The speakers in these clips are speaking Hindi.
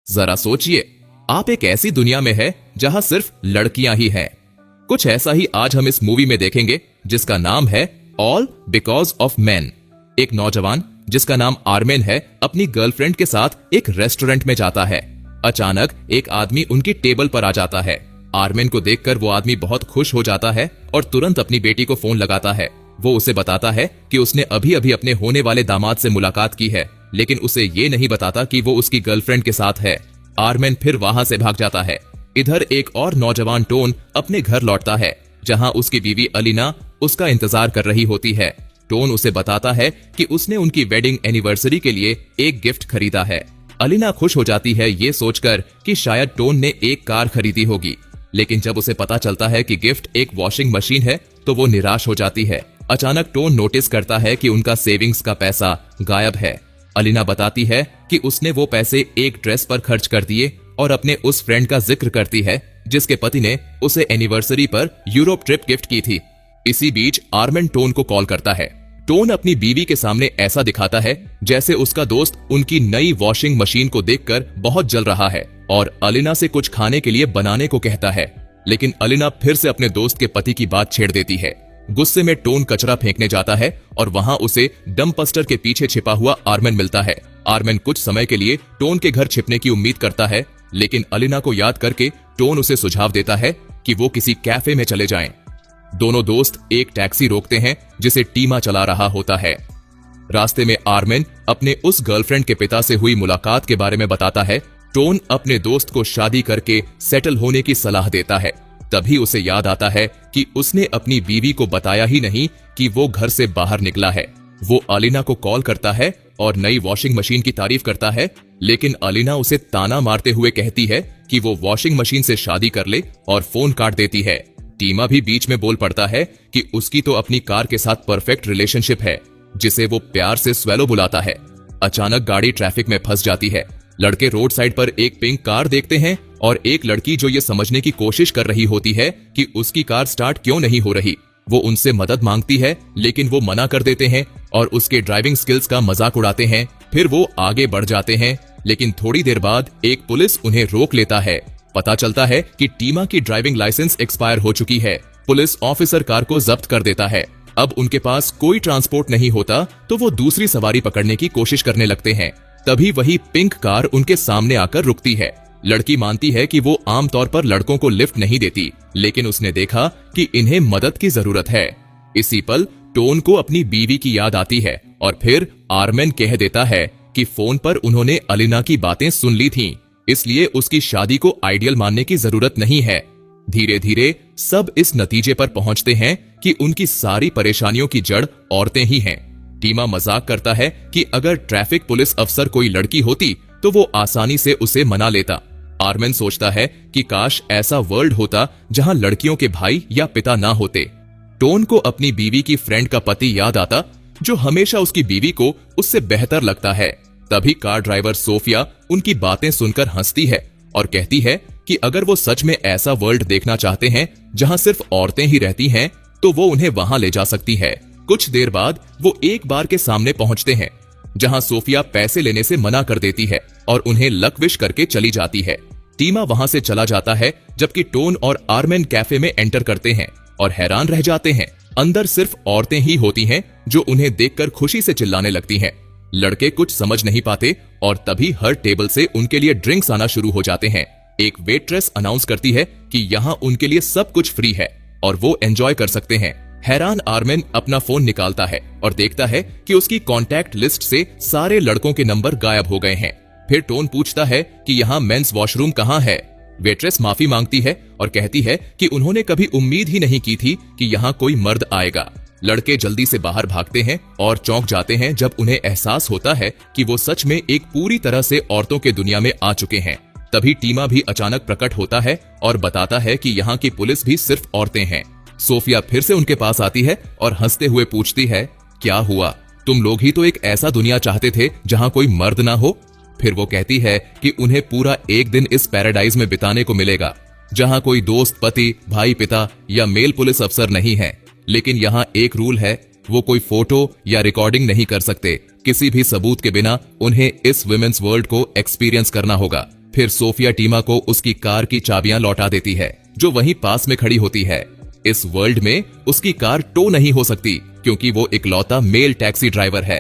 जरा सोचिए, आप एक ऐसी दुनिया में है जहां सिर्फ लड़कियां ही हैं। कुछ ऐसा ही आज हम इस मूवी में देखेंगे जिसका नाम है ऑल बिकॉज ऑफ मैन। एक नौजवान जिसका नाम आर्मेन है अपनी गर्लफ्रेंड के साथ एक रेस्टोरेंट में जाता है। अचानक एक आदमी उनकी टेबल पर आ जाता है। आर्मेन को देखकर वो आदमी बहुत खुश हो जाता है और तुरंत अपनी बेटी को फोन लगाता है। वो उसे बताता है कि उसने अभी अभी अपने होने वाले दामाद से मुलाकात की है, लेकिन उसे ये नहीं बताता कि वो उसकी गर्लफ्रेंड के साथ है। आर्मेन फिर वहां से भाग जाता है। इधर एक और नौजवान टोन अपने घर लौटता है, जहां उसकी बीवी अलीना उसका इंतजार कर रही होती है। टोन उसे बताता है कि उसने उनकी वेडिंग एनिवर्सरी के लिए एक गिफ्ट खरीदा है। अलीना खुश हो जाती है ये सोचकर कि शायद टोन ने एक कार खरीदी होगी, लेकिन जब उसे पता चलता है कि गिफ्ट एक वॉशिंग मशीन है तो वो निराश हो जाती है। अचानक टोन नोटिस करता है कि उनका सेविंग्स का पैसा गायब है। अलीना बताती है कि उसने वो पैसे एक ड्रेस पर खर्च कर दिए और अपने उस फ्रेंड का जिक्र करती है जिसके पति ने उसे एनिवर्सरी पर यूरोप ट्रिप गिफ्ट की थी। इसी बीच आर्मेन टोन को कॉल करता है। टोन अपनी बीवी के सामने ऐसा दिखाता है जैसे उसका दोस्त उनकी नई वॉशिंग मशीन को देखकर बहुत जल रहा है और अलीना से कुछ खाने के लिए बनाने को कहता है, लेकिन अलीना फिर से अपने दोस्त के पति की बात छेड़ देती है। गुस्से में टोन कचरा फेंकने जाता है और वहां उसे डंपस्टर के पीछे छिपा हुआ आर्मेन मिलता है। आर्मेन कुछ समय के लिए टोन के घर छिपने की उम्मीद करता है, लेकिन अलीना को याद करके टोन उसे सुझाव देता है कि वो किसी कैफे में चले जाएं। दोनों दोस्त एक टैक्सी रोकते हैं जिसे टीमा चला रहा होता है। रास्ते में आर्मेन अपने उस गर्लफ्रेंड के पिता से हुई मुलाकात के बारे में बताता है। टोन अपने दोस्त को शादी करके सेटल होने की सलाह देता है। तभी उसे याद आता है कि उसने अपनी बीवी को बताया ही नहीं कि वो घर से बाहर निकला है। वो अलीना को कॉल करता है और नई वॉशिंग मशीन की तारीफ करता है, लेकिन अलीना उसे ताना मारते हुए कहती है कि वो वॉशिंग मशीन से शादी कर ले और फोन काट देती है। टीमा भी बीच में बोल पड़ता है कि उसकी तो अपनी कार के साथ परफेक्ट रिलेशनशिप है, जिसे वो प्यार से स्वेलो बुलाता है। अचानक गाड़ी ट्रैफिक में फंस जाती है। लड़के रोड साइड पर एक पिंक कार देखते हैं और एक लड़की जो ये समझने की कोशिश कर रही होती है कि उसकी कार स्टार्ट क्यों नहीं हो रही, वो उनसे मदद मांगती है, लेकिन वो मना कर देते हैं और उसके ड्राइविंग स्किल्स का मजाक उड़ाते हैं। फिर वो आगे बढ़ जाते हैं, लेकिन थोड़ी देर बाद एक पुलिस उन्हें रोक लेता है। पता चलता है कि टीमा की ड्राइविंग लाइसेंस एक्सपायर हो चुकी है। पुलिस ऑफिसर कार को जब्त कर देता है। अब उनके पास कोई ट्रांसपोर्ट नहीं होता तो वो दूसरी सवारी पकड़ने की कोशिश करने लगते हैं। तभी वही पिंक कार उनके सामने आकर रुकती है। लड़की मानती है कि वो आमतौर पर लड़कों को लिफ्ट नहीं देती, लेकिन उसने देखा कि इन्हें मदद की जरूरत है। इसी पल टोन को अपनी बीवी की याद आती है और फिर आर्मेन कह देता है कि फोन पर उन्होंने अलीना की बातें सुन ली थीं, इसलिए उसकी शादी को आइडियल मानने की जरूरत नहीं है। धीरे धीरे सब इस नतीजे पर पहुंचते हैं कि उनकी सारी परेशानियों की जड़ औरतें ही हैं। टीमा मजाक करता है कि अगर ट्रैफिक पुलिस अफसर कोई लड़की होती तो वो आसानी से उसे मना लेता। आर्मेन सोचता है कि काश ऐसा वर्ल्ड होता जहां लड़कियों के भाई या पिता ना होते। टोन को अपनी बीवी की फ्रेंड का पति याद आता, जो हमेशा उसकी बीवी को उससे बेहतर लगता है। तभी कार ड्राइवर सोफिया उनकी बातें सुनकर हंसती है और कहती है कि अगर वो सच में ऐसा वर्ल्ड देखना चाहते हैं जहां सिर्फ औरतें ही रहती हैं, तो वो उन्हें वहां ले जा सकती है। कुछ देर बाद वो एक बार के सामने पहुंचते हैं जहां सोफिया पैसे लेने से मना कर देती है और उन्हें लक विश करके चली जाती है। टीमा वहां से चला जाता है, जबकि टोन और आर्मेन कैफे में एंटर करते हैं और हैरान रह जाते हैं। अंदर सिर्फ औरतें ही होती हैं जो उन्हें देखकर खुशी से चिल्लाने लगती हैं। लड़के कुछ समझ नहीं पाते और तभी हर टेबल से उनके लिए ड्रिंक्स आना शुरू हो जाते हैं। एक वेट्रेस अनाउंस करती है कि यहाँ उनके लिए सब कुछ फ्री है और वो एंजॉय कर सकते हैं। हैरान आर्मेन अपना फोन निकालता है और देखता है कि उसकी कॉन्टैक्ट लिस्ट से सारे लड़कों के नंबर गायब हो गए हैं। फिर टोन पूछता है कि यहाँ मेंस वॉशरूम कहाँ है। वेट्रेस माफी मांगती है और कहती है कि उन्होंने कभी उम्मीद ही नहीं की थी कि यहाँ कोई मर्द आएगा। लड़के जल्दी से बाहर भागते हैं और चौंक जाते हैं जब उन्हें एहसास होता है कि वो सच में एक पूरी तरह से औरतों के दुनिया में आ चुके हैं। तभी टीमा भी अचानक प्रकट होता है और बताता है कि यहाँ की पुलिस भी सिर्फ औरतें हैं। सोफिया फिर से उनके पास आती है और हंसते हुए पूछती है, क्या हुआ, तुम लोग ही तो एक ऐसा दुनिया चाहते थे जहाँ कोई मर्द ना हो। फिर वो कहती है कि उन्हें पूरा एक दिन इस पैराडाइज में बिताने को मिलेगा जहाँ कोई दोस्त, पति, भाई, पिता या मेल पुलिस अफसर नहीं है। लेकिन यहाँ एक रूल है, वो कोई फोटो या रिकॉर्डिंग नहीं कर सकते। किसी भी सबूत के बिना उन्हें इस विमेन्स वर्ल्ड को एक्सपीरियंस करना होगा। फिर सोफिया टीमा को उसकी कार की चाबियां लौटा देती है जो वहीं पास में खड़ी होती है। इस वर्ल्ड में उसकी कार टो नहीं हो सकती क्योंकि वो इकलौता मेल टैक्सी ड्राइवर है।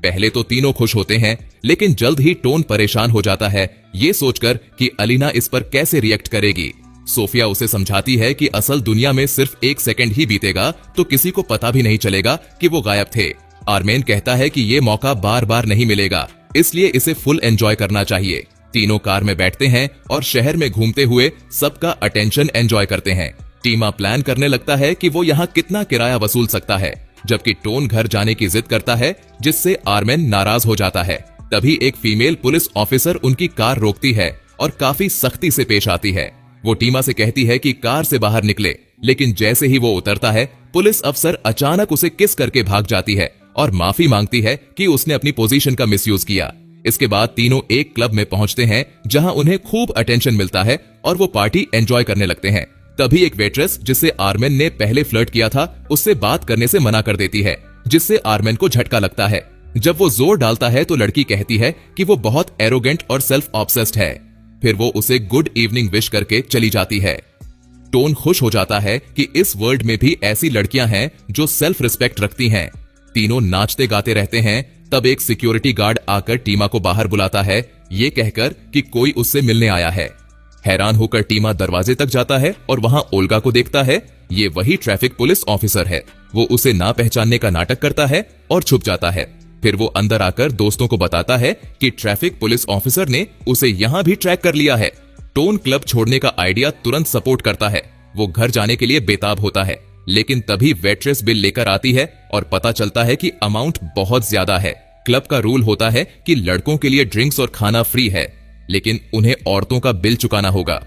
पहले तो तीनों खुश होते हैं, लेकिन जल्द ही टोन परेशान हो जाता है ये सोचकर कि अलीना इस पर कैसे रिएक्ट करेगी। सोफिया उसे समझाती है कि असल दुनिया में सिर्फ 1 सेकंड ही बीतेगा तो किसी को पता भी नहीं चलेगा कि वो गायब थे। आर्मेन कहता है कि ये मौका बार बार नहीं मिलेगा, इसलिए इसे फुल एंजॉय करना चाहिए। तीनों कार में बैठते हैं और शहर में घूमते हुए सबका अटेंशन एंजॉय करते हैं। टीमा प्लान करने लगता है कि वो यहाँ कितना किराया वसूल सकता है, जबकि टोन घर जाने की जिद करता है जिससे आर्मेन नाराज हो जाता है। तभी एक फीमेल पुलिस ऑफिसर उनकी कार रोकती है और काफी सख्ती से पेश आती है। वो टीमा से कहती है कि कार से बाहर निकले, लेकिन जैसे ही वो उतरता है पुलिस अफसर अचानक उसे किस करके भाग जाती है और माफी मांगती है कि उसने अपनी पोजीशन का मिसयूज किया। इसके बाद तीनों एक क्लब में पहुंचते हैं जहां उन्हें खूब अटेंशन मिलता है और वो पार्टी एंजॉय करने लगते हैं। तभी एक वेट्रेस जिससे आर्मेन ने पहले फ्लर्ट किया था उससे बात करने से मना कर देती है, जिससे आर्मेन को झटका लगता है। जब वो जोर डालता है तो लड़की कहती है कि वो बहुत एरोगेंट और सेल्फ ऑब्सेस्ड है। फिर वो उसे गुड इवनिंग विश करके चली जाती है। टोन खुश हो जाता है कि इस वर्ल्ड में भी ऐसी लड़कियां हैं जो सेल्फ रिस्पेक्ट रखती हैं। तीनों नाचते गाते रहते हैं। तब एक सिक्योरिटी गार्ड आकर टीमा को बाहर बुलाता है, ये कहकर कि कोई उससे मिलने आया है। हैरान होकर टीमा दरवाजे तक जाता है और वहां ओल्गा को देखता है। ये वही ट्रैफिक पुलिस ऑफिसर है। वो उसे ना पहचानने का नाटक करता है और छुप जाता है। फिर वो अंदर आकर दोस्तों को बताता है कि ट्रैफिक पुलिस ऑफिसर ने उसे यहाँ भी ट्रैक कर लिया है। टोन क्लब छोड़ने का आइडिया तुरंत सपोर्ट करता है। वो घर जाने के लिए बेताब होता है, लेकिन तभी वेट्रेस बिल लेकर आती है और पता चलता है कि अमाउंट बहुत ज्यादा है। क्लब का रूल होता है कि लड़कों के लिए ड्रिंक्स और खाना फ्री है, लेकिन उन्हें औरतों का बिल चुकाना होगा।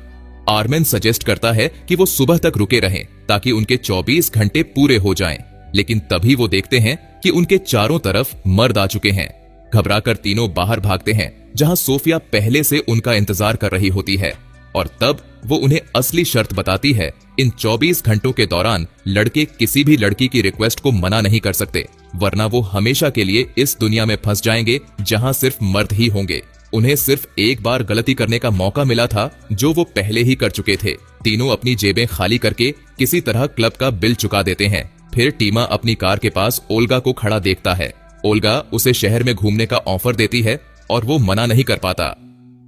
आर्मेन सजेस्ट करता है कि वो सुबह तक रुके रहें ताकि उनके 24 घंटे पूरे हो जाएं, लेकिन तभी वो देखते हैं कि उनके चारों तरफ मर्द आ चुके हैं। घबराकर तीनों बाहर भागते हैं जहां सोफिया पहले से उनका इंतजार कर रही होती है और तब वो उन्हें असली शर्त बताती है। इन 24 घंटों के दौरान लड़के किसी भी लड़की की रिक्वेस्ट को मना नहीं कर सकते, वरना वो हमेशा के लिए इस दुनिया में फंस जाएंगे जहां सिर्फ मर्द ही होंगे। उन्हें सिर्फ एक बार गलती करने का मौका मिला था जो वो पहले ही कर चुके थे। तीनों अपनी जेबें खाली करके किसी तरह क्लब का बिल चुका देते हैं। फिर टीमा अपनी कार के पास ओल्गा को खड़ा देखता है। ओल्गा उसे शहर में घूमने का ऑफर देती है और वो मना नहीं कर पाता।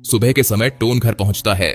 सुबह के समय टोन घर पहुंचता है।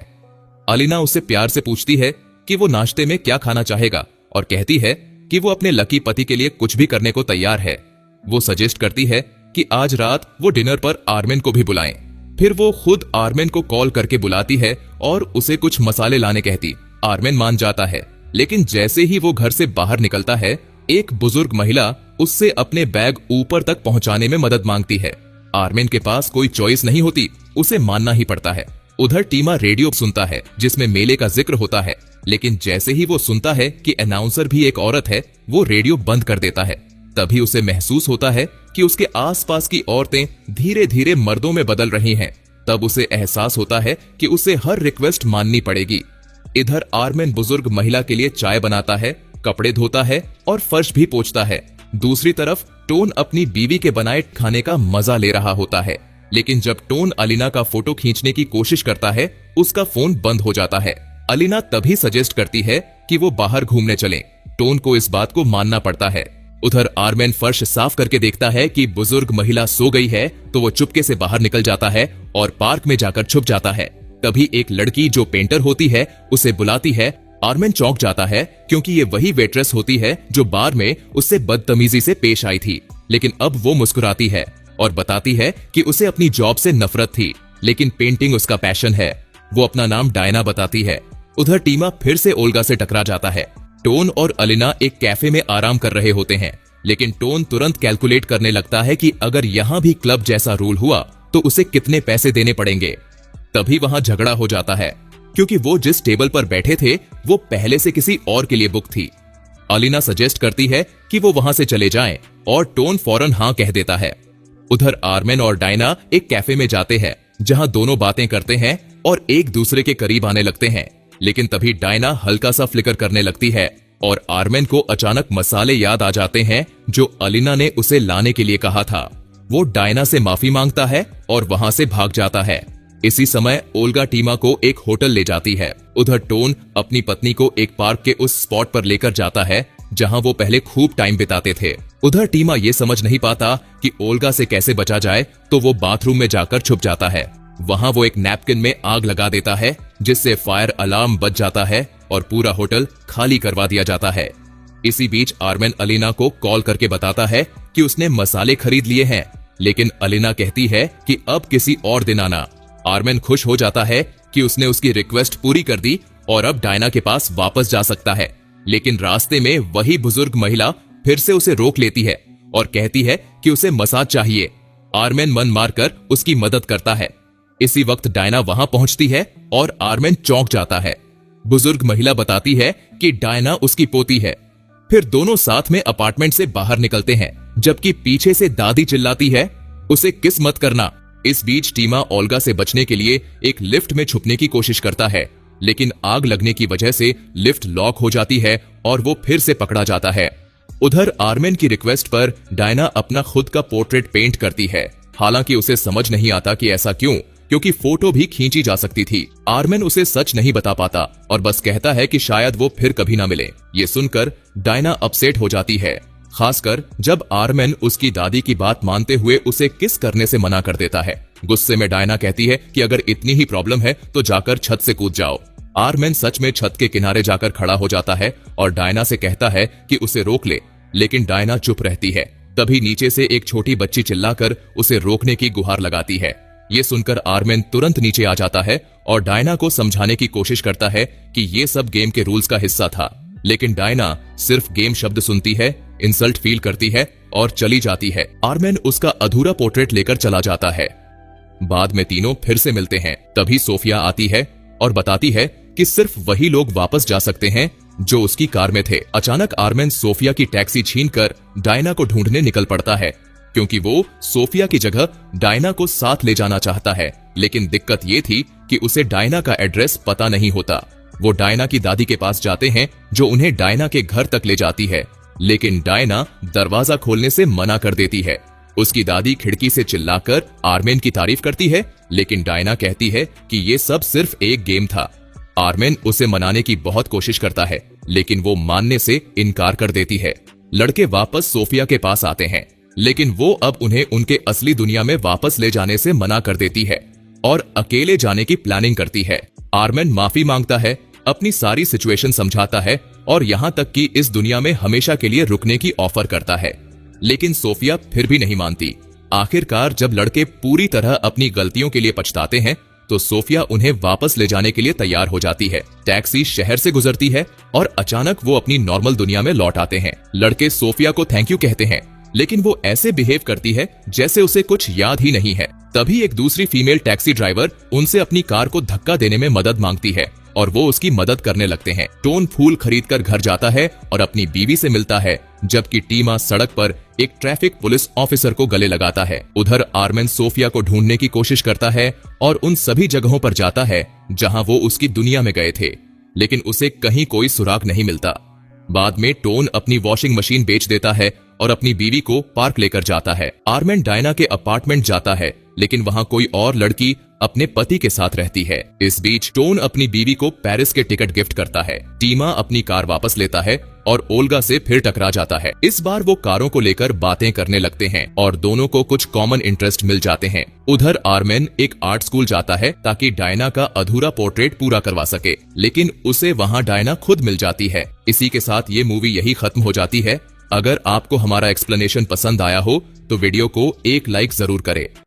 अलीना उससे प्यार से पूछती है कि वो नाश्ते में क्या खाना चाहेगा और कहती है कि वो अपने लकी पति के लिए कुछ भी करने को तैयार है। वो सजेस्ट करती है कि आज रात वो डिनर पर आर्मेन को भी बुलाएं। फिर वो खुद आर्मेन को कॉल करके बुलाती है और उसे कुछ मसाले लाने कहती। आर्मेन मान जाता है, लेकिन जैसे ही वो घर से बाहर निकलता है एक बुजुर्ग महिला उससे अपने बैग ऊपर तक पहुंचाने में मदद मांगती है। आर्मेन के पास कोई चॉइस नहीं होती, उसे मानना ही पड़ता है। उधर टीमा रेडियो सुनता है जिसमें मेले का जिक्र होता है, लेकिन जैसे ही वो सुनता है कि अनाउंसर भी एक औरत है, वो रेडियो बंद कर देता है। तभी उसे महसूस होता है कि उसके आसपास की औरतें धीरे धीरे मर्दों में बदल रही हैं। तब उसे एहसास होता है कि उसे हर रिक्वेस्ट माननी पड़ेगी। इधर आर्मेन बुजुर्ग महिला के लिए चाय बनाता है, कपड़े धोता है और फर्श भी पोंछता है। दूसरी तरफ टोन अपनी बीवी के बनाए खाने का मजा ले रहा होता है, लेकिन जब टोन अलीना का फोटो खींचने की कोशिश करता है उसका फोन बंद हो जाता है। अलीना तभी सजेस्ट करती है कि वो बाहर घूमने चलें। टोन को इस बात को मानना पड़ता है। उधर आर्मेन फर्श साफ करके देखता है कि बुजुर्ग महिला सो गई है, तो वो चुपके से बाहर निकल जाता है और पार्क में जाकर छुप जाता है। तभी एक लड़की जो पेंटर होती है उसे बुलाती है। आर्मेन चौंक जाता है क्योंकि ये वही वेट्रेस होती है जो बार में उससे बदतमीजी से पेश आई थी, लेकिन अब वो मुस्कुराती है और बताती है कि उसे अपनी जॉब से नफरत थी, लेकिन पेंटिंग उसका पैशन है। वो अपना नाम डायना बताती है। उधर टीमा फिर से ओल्गा से टकरा जाता है। टोन और अलीना एक कैफे में आराम कर रहे होते हैं, लेकिन टोन तुरंत कैलकुलेट करने लगता है कि अगर यहाँ भी क्लब जैसा रूल हुआ तो उसे कितने पैसे देने पड़ेंगे। तभी वहां झगड़ा हो जाता है क्योंकि वो जिस टेबल पर बैठे थे वो पहले से किसी और के लिए बुक थी। अलीना सजेस्ट करती है कि वो वहां से चले जाएं और टोन फौरन हाँ कह देता है। उधर आर्मेन और डायना एक कैफे में जाते हैं जहां दोनों बातें करते हैं और एक दूसरे के करीब आने लगते हैं, लेकिन तभी डायना हल्का सा फ्लिकर करने लगती है और आर्मेन को अचानक मसाले याद आ जाते हैं जो अलीना ने उसे लाने के लिए कहा था। वो डायना से माफी मांगता है और वहां से भाग जाता है। इसी समय ओल्गा टीमा को एक होटल ले जाती है। उधर टोन अपनी पत्नी को एक पार्क के उस स्पॉट पर लेकर जाता है जहां वो पहले खूब टाइम बिताते थे। उधर टीमा ये समझ नहीं पाता कि ओल्गा से कैसे बचा जाए, तो वो बाथरूम में जाकर छुप जाता है। वहां वो एक नैपकिन में आग लगा देता है जिससे फायर अलार्म बज जाता है और पूरा होटल खाली करवा दिया जाता है। इसी बीच आर्मेन अलीना को कॉल करके बताता है कि उसने मसाले खरीद लिए हैं, लेकिन अलीना कहती है कि अब किसी और दिन आना। आर्मेन खुश हो जाता है कि उसने उसकी रिक्वेस्ट पूरी कर दी और अब डायना के पास वापस जा सकता है, लेकिन रास्ते में वही बुजुर्ग महिला फिर से उसे रोक लेती है और कहती है कि उसे मसाज चाहिए। आर्मेन मन मारकर उसकी मदद करता है। इसी वक्त डायना वहां पहुंचती है और आर्मेन चौंक जाता है। बुजुर्ग महिला बताती है कि डायना उसकी पोती है। फिर दोनों साथ में अपार्टमेंट से बाहर निकलते हैं, जबकि पीछे से दादी चिल्लाती है, उसे किस मत करना। इस बीच टीमा ओल्गा से बचने के लिए एक लिफ्ट में छुपने की कोशिश करता है, लेकिन आग लगने की वजह से लिफ्ट लॉक हो जाती है और वो फिर से पकड़ा जाता है। उधर आर्मेन की रिक्वेस्ट पर डायना अपना खुद का पोर्ट्रेट पेंट करती है। हालांकि उसे समझ नहीं आता कि ऐसा क्यों, क्योंकि फोटो भी खींची जा सकती थी। आर्मेन उसे सच नहीं बता पाता और बस कहता है कि शायद वो फिर कभी ना मिले। ये सुनकर डायना अपसेट हो जाती है, खासकर जब आर्मेन उसकी दादी की बात मानते हुए उसे किस करने से मना कर देता है। गुस्से में डायना कहती है कि अगर इतनी ही प्रॉब्लम है तो जाकर छत से कूद जाओ। आर्मेन सच में छत के किनारे जाकर खड़ा हो जाता है और डायना से कहता है कि उसे रोक ले, लेकिन डायना चुप रहती है। तभी नीचे से एक छोटी बच्ची चिल्लाकर उसे रोकने की गुहार लगाती है। ये सुनकर आर्मेन तुरंत नीचे आ जाता है और डायना को समझाने की कोशिश करता है कि ये सब गेम के रूल्स का हिस्सा था, लेकिन डायना सिर्फ गेम शब्द सुनती है, इंसल्ट फील करती है और चली जाती है। आर्मेन उसका अधूरा पोर्ट्रेट लेकर चला जाता है। बाद में तीनों फिर से मिलते हैं। तभी सोफिया आती है और बताती है कि सिर्फ वही लोग वापस जा सकते हैं जो उसकी कार में थे। अचानक आर्मेन सोफिया की टैक्सी छीनकर डायना को ढूंढने निकल पड़ता है, क्योंकि वो सोफिया की जगह डायना को साथ ले जाना चाहता है। लेकिन दिक्कत ये थी कि उसे डायना का एड्रेस पता नहीं होता। वो डायना की दादी के पास जाते हैं जो उन्हें डायना के घर तक ले जाती है, लेकिन डायना दरवाजा खोलने से मना कर देती है। उसकी दादी खिड़की से चिल्लाकर आर्मेन की तारीफ करती है, लेकिन डायना कहती है कि ये सब सिर्फ एक गेम था। आर्मेन उसे मनाने की बहुत कोशिश करता है, लेकिन वो मानने से इनकार कर देती है। लड़के वापस सोफिया के पास आते हैं, लेकिन वो अब उन्हें उनके असली दुनिया में वापस ले जाने से मना कर देती है और अकेले जाने की प्लानिंग करती है। आर्मेन माफी मांगता है, अपनी सारी सिचुएशन समझाता है और यहाँ तक कि इस दुनिया में हमेशा के लिए रुकने की ऑफर करता है, लेकिन सोफिया फिर भी नहीं मानती। आखिरकार जब लड़के पूरी तरह अपनी गलतियों के लिए पछताते हैं तो सोफिया उन्हें वापस ले जाने के लिए तैयार हो जाती है। टैक्सी शहर से गुजरती है और अचानक वो अपनी नॉर्मल दुनिया में लौट आते हैं। लड़के सोफिया को थैंक यू कहते हैं, लेकिन वो ऐसे बिहेव करती है जैसे उसे कुछ याद ही नहीं है। तभी एक दूसरी फीमेल टैक्सी ड्राइवर उनसे अपनी कार को धक्का देने में मदद मांगती है और वो उसकी मदद करने लगते हैं। टोन फूल खरीदकर घर जाता है और अपनी बीवी से मिलता है, जबकि टीमा सड़क पर एक ट्रैफिक पुलिस ऑफिसर को गले लगाता है। उधर आर्मेन सोफिया को ढूंढने की कोशिश करता है और उन सभी जगहों पर जाता है जहां वो उसकी दुनिया में गए थे, लेकिन उसे कहीं कोई सुराग नहीं मिलता। बाद में टोन अपनी वॉशिंग मशीन बेच देता है और अपनी बीवी को पार्क लेकर जाता है। आर्मेन डायना के अपार्टमेंट जाता है, लेकिन वहां कोई और लड़की अपने पति के साथ रहती है। इस बीच टोन अपनी बीवी को पेरिस के टिकट गिफ्ट करता है। टीमा अपनी कार वापस लेता है और ओल्गा से फिर टकरा जाता है। इस बार वो कारों को लेकर बातें करने लगते हैं और दोनों को कुछ कॉमन इंटरेस्ट मिल जाते हैं। उधर आर्मेन एक आर्ट स्कूल जाता है ताकि डायना का अधूरा पोर्ट्रेट पूरा करवा सके, लेकिन उसे वहां डायना खुद मिल जाती है। इसी के साथ ये मूवी यही खत्म हो जाती है। अगर आपको हमारा एक्सप्लेनेशन पसंद आया हो तो वीडियो को एक लाइक जरूर करें।